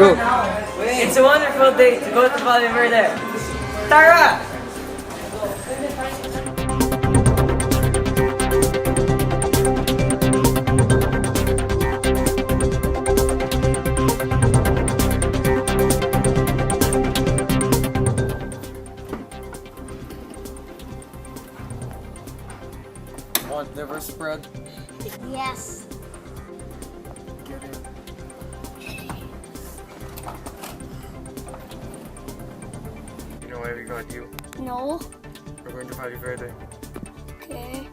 Go. It's a wonderful day to go to Valle Verde. Tara! Want liver spread? Yes. Get it. You know why we got you? No. We're going to Valle Verde. Okay.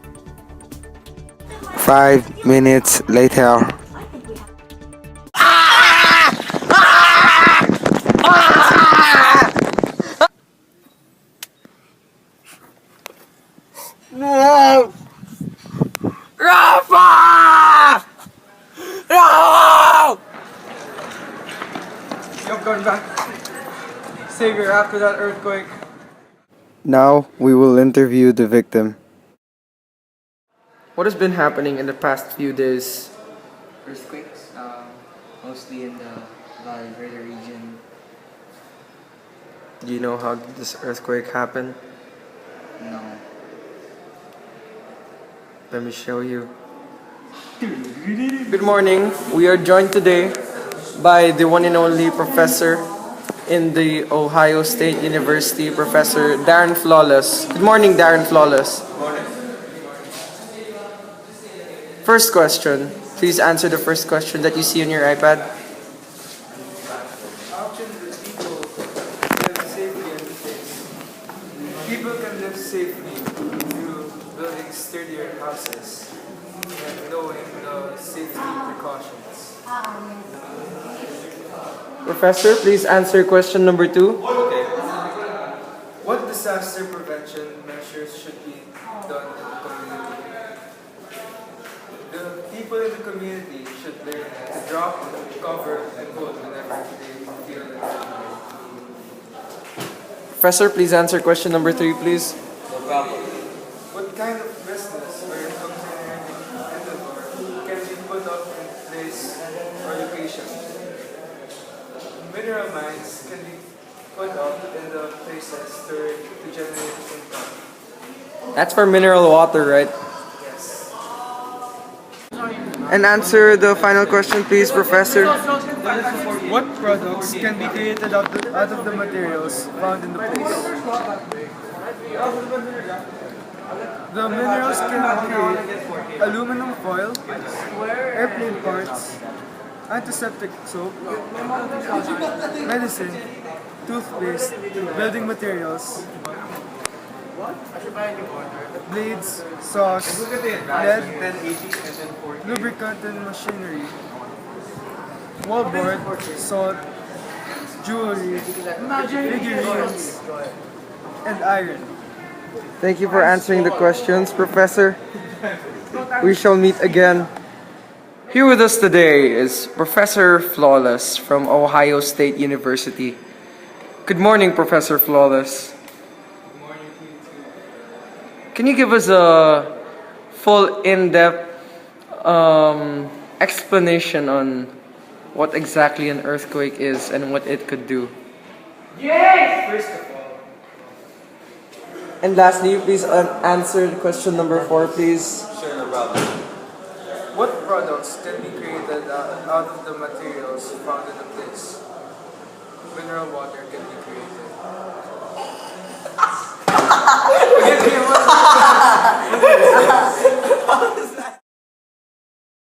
5 minutes later. No! Rafa! No! You've gone back. Savior after that earthquake. Now we will interview the victim. What has been happening in the past few days? Earthquakes, mostly in the Valle Verde region. Do you know how this earthquake happened? No. Let me show you. Good morning. We are joined today by the one and only professor in the Ohio State University, Professor Darren Flawless. Good morning, Darren Flawless. First question. Please answer the first question that you see on your iPad. How can the people live safely in the place? People can live safely through building sturdier houses and knowing the safety precautions. Professor, please answer question number 2. Okay. What disaster prevention measures should be done in the community? The people in the community should learn to drop, cover, and hold whenever they feel it. Professor, please answer question number 3, please. No problem. What kind of business or income generating endeavor can be put up in place or location? Mineral mines can be put up in the places to generate income. That's for mineral water, right? Yes. And answer the final question, please, Professor. What products can be created out of the materials found in the place? The minerals can create aluminum foil, airplane parts, antiseptic soap, medicine, toothpaste, building materials, blades, saws, lead, lubricant and machinery, wallboard, salt, jewelry, figurines, and iron. Thank you for answering the questions, Professor. We shall meet again. Here with us today is Professor Flawless from Ohio State University. Good morning, Professor Flawless. Good morning to you too. Can you give us a full, in-depth explanation on what exactly an earthquake is and what it could do? First of all, And lastly, please answer question number 4, please. sure, no problem. What products can be created out of the materials found in the place? Mineral water can be created.